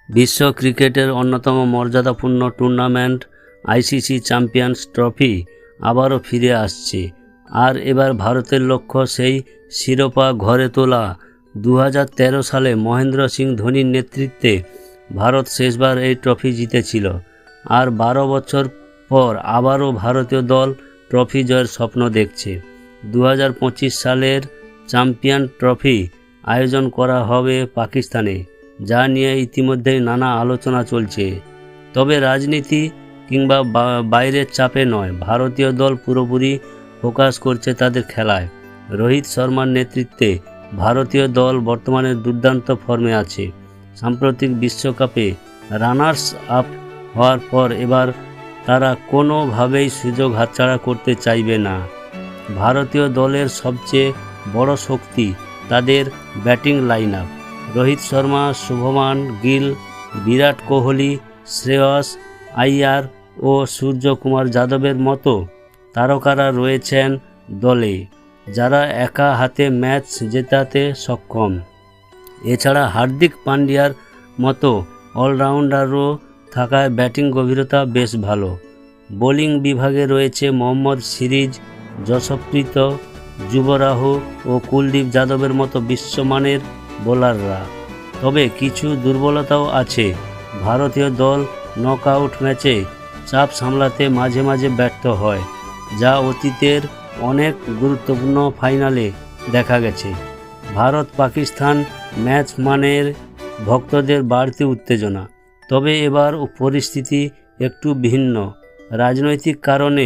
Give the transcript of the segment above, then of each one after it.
বিশ্ব ক্রিকেটের অন্যতম মর্যাদাপূর্ণ টুর্নামেন্ট আইসিসি চ্যাম্পিয়ন্স ট্রফি আবারও ফিরে আসছে। আর এবার ভারতের লক্ষ্য সেই শিরোপা ঘরে তোলা। 2013 সালে মহেন্দ্র সিং ধোনির নেতৃত্বে ভারত শেষবার এই ট্রফি জিতেছিল। আর 12 বছর পর আবারও ভারতীয় দল ট্রফি জয়ের স্বপ্ন দেখছে। 2025 সালের চ্যাম্পিয়ন ট্রফি আয়োজন করা হবে পাকিস্তানে, যা নিয়ে ইতিমধ্যেই নানা আলোচনা চলছে। তবে রাজনীতি কিংবা বাইরের চাপে নয়, ভারতীয় দল পুরোপুরি ফোকাস করছে তাদের খেলায়। রোহিত শর্মার নেতৃত্বে ভারতীয় দল বর্তমানে দুর্দান্ত ফর্মে আছে। সাম্প্রতিক বিশ্বকাপে রানার্স আপ হওয়ার পর এবার তারা কোনোভাবেই সুযোগ হাতছাড়া করতে চাইবে না। ভারতীয় দলের সবচেয়ে বড় শক্তি তাদের batting line up. Rohit Sharma, Shubman Gill, Virat Kohli, Shreyas Iyer ও সূর্যকুমার যাদবের মতো তারকারা রয়েছেন দলে, যারা একা হাতে ম্যাচ জেতাতে সক্ষম। এছাড়া হার্দিক পান্ডিয়ার মতো অলরাউন্ডারও থাকায় ব্যাটিং গভীরতা বেশ ভালো। বোলিং বিভাগে রয়েছে মোহাম্মদ সিরিজ, যশপ্রীত, যুবরাহ ও কুলদীপ যাদবের মতো বিশ্বমানের বোলাররা। তবে কিছু দুর্বলতাও আছে। ভারতীয় দল নকআউট ম্যাচে চাপ সামলাতে মাঝে মাঝে ব্যর্থ হয়, যা অতীতের অনেক গুরুত্বপূর্ণ ফাইনালে দেখা গেছে। ভারত পাকিস্তান ম্যাচ মানের ভক্তদের বাড়তি উত্তেজনা। তবে এবার পরিস্থিতি একটু ভিন্ন। রাজনৈতিক কারণে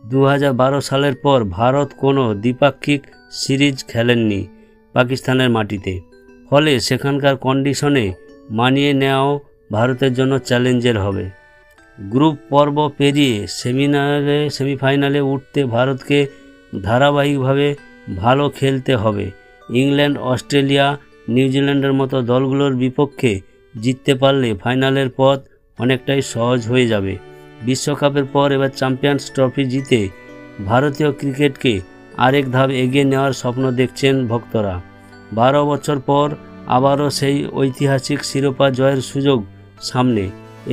2012 সালের পর ভারত কোনো দ্বিপাক্ষিক সিরিজ খেলেননি পাকিস্তানের মাটিতে। ফলে সেখানকার কন্ডিশনে মানিয়ে নেওয়াও ভারতের জন্য চ্যালেঞ্জের হবে। গ্রুপ পর্ব পেরিয়ে সেমিফাইনালে উঠতে ভারতকে ধারাবাহিকভাবে ভালো খেলতে হবে। ইংল্যান্ড, অস্ট্রেলিয়া, নিউজিল্যান্ডের মতো দলগুলোর বিপক্ষে জিততে পারলে ফাইনালের পথ অনেকটাই সহজ হয়ে যাবে। বিশ্বকাপের পর এবার চ্যাম্পিয়ন্স ট্রফি জিতে ভারতীয় ক্রিকেটকে আরেক ধাপ এগিয়ে নেওয়ার স্বপ্ন দেখছেন ভক্তরা। 12 বছর পর আবারও সেই ঐতিহাসিক শিরোপা জয়ের সুযোগ সামনে।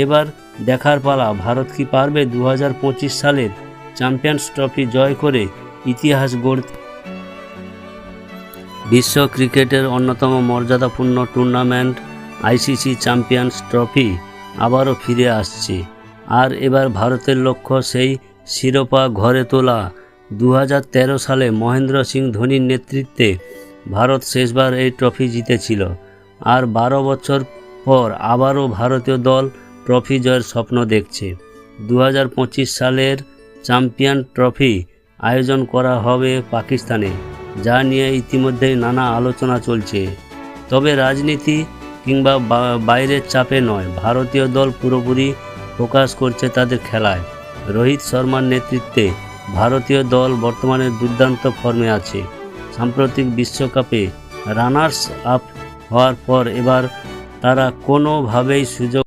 এবার দেখার পালা, ভারত কি পারবে 2025 সালের চ্যাম্পিয়ন্স ট্রফি জয় করে ইতিহাস গড়তে। বিশ্ব ক্রিকেটের অন্যতম মর্যাদাপূর্ণ টুর্নামেন্ট আইসিসি চ্যাম্পিয়ন্স ট্রফি আবারও ফিরে আসছে। আর এবার ভারতের লক্ষ্য সেই শিরোপা ঘরে তোলা। 2013 সালে মহেন্দ্র সিং ধোনির নেতৃত্বে ভারত শেষবার এই ট্রফি জিতেছিল। আর 12 বছর পর আবারও ভারতীয় দল ট্রফি জয়ের স্বপ্ন দেখছে। 2025 সালের চ্যাম্পিয়ন ট্রফি আয়োজন করা হবে পাকিস্তানে, যা নিয়ে ইতিমধ্যেই নানা আলোচনা চলছে। তবে রাজনীতি কিংবা বাইরের চাপে নয়, ভারতীয় দল পুরোপুরি ফোকাস করছে তাদের খেলায়। রোহিত শর্মার নেতৃত্বে ভারতীয় দল বর্তমানে দুর্দান্ত ফর্মে আছে। সাম্প্রতিক বিশ্বকাপে রানার্স আপ হওয়ার পর এবার তারা কোনোভাবেই সুযোগ